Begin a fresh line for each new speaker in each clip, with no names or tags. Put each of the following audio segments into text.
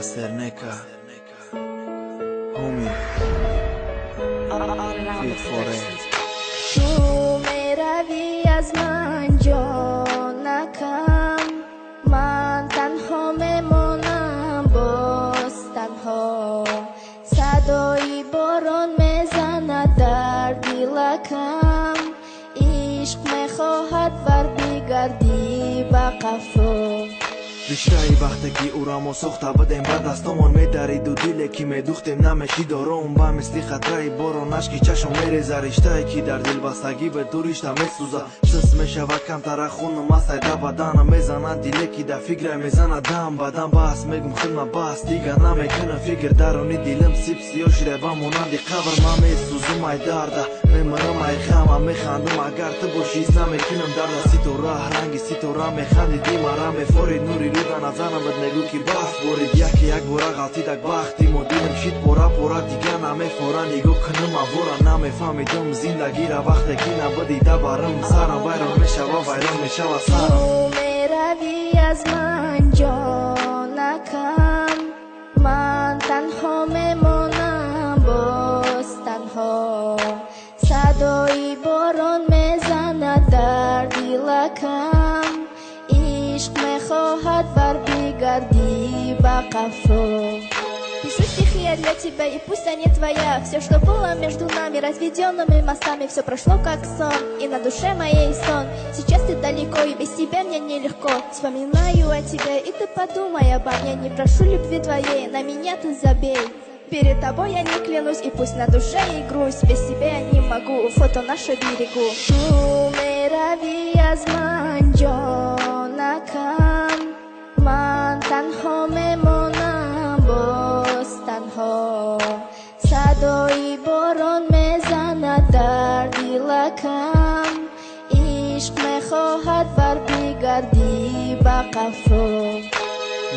Master Neka, homie, Fit Forever.
تو میروی از من جانکم، من تنها میمانم باز تنها. صدای باران میزند در دلکم، عشق میخواهد بر بگردی به قفا.
بیشتری وقتی که او را ما سخته بدیم بعد از تامان میدارید و دیله که میدوختیم نمیشی داره اون با مثلی خطره باران اشکی چشم میریزه رشته که در دل بستگی به دو رشته میسوزه سس میشود کمتر خونم از سیده بدنم میزنه دیله که در فکر میزنه دم بدن بس میگم خدمت بس دیگه نمیکنه فکر درونی دیلم سیب سیاه شده و مانند قبر من میسوزم ای درده میمرم ای غمم میخندم اگر تو باشی نمیکنم درد سی تو راه رنگی سی تو راه میخندیدی مرا میفورید نوری رودا نزنم بد نگو که بخت بورید یکی یک بورا غلطیدک بختی مدیرم شید پورا پورا دیگه نمیفورا نگو کنم اورا نمیفهمیدم زندگی را وقتی که نبودیده برم سرم بیرون میشه و ویران میشه و سرم.
تو میروی از من جانکم، من تنها میمانم باز تنها. صدای باران میزند در دلکم، عشق میخواهد بر بگردی به قفا. Пишу стихи я для тебя, и пусть они твоя. Все, что было между нами, разведенными мостами, все прошло как сон, и на душе моей сон. Сейчас ты далеко, и без тебя мне нелегко. Вспоминаю о тебе, и ты подумай обо мне. Не прошу любви твоей, на меня ты забей. Перед тобой я не клянусь, и пусть на душе и грусть, без тебя я не могу, фото наше берегу. Tu میروی از من جانکم، من تنها میمانم باز تنها. صدای باران میزند در دلکم، عشق میخواهد بر بگردی به قفا.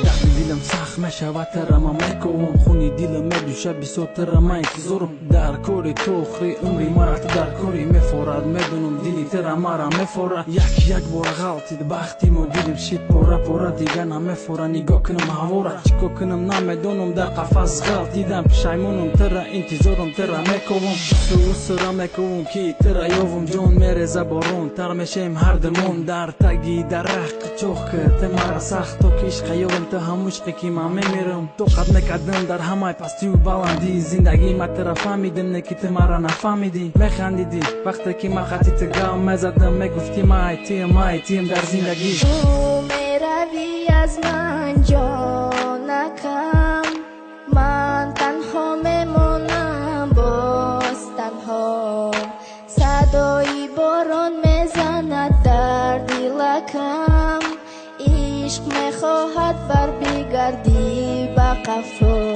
دقی دیلم سخت میشود ترم میکنم خونی دیلم میدوشه بی صوت ترم انتظارم در کاری تو خری عمری مرا تو در کاری میفورد میدونم دیلی ترم مرا میفورد یک بار غلطید بختی مو دیلم شید پورا پورا دیگه نمیفورد نگاه کنم هوارا چیکو کنم نمیدونم در قفص غلطیدم پشیمونم ترا انتظارم ترا میکنم سرا میکنم که ترا یاوم جون میرزه بارون تر میشیم هر دمون در تگی در رخ چوخ که مرا سخت تو که عشق یاوم تو هم عشقی که من میمیرم تو قد میکردم در همه پستی و بلندی زندگی ما ترا فهمیدم نه که تو مرا نفهمیدی میخندیدی وقتی که من خطی تو گام میزدم میگفتی ما ایتیم در زندگی.
تو میروی از من جانکم، من تنها میمانم باز تنها. صدای باران میزند در دلکم، عشق میخواهد بر بگردی به قفا.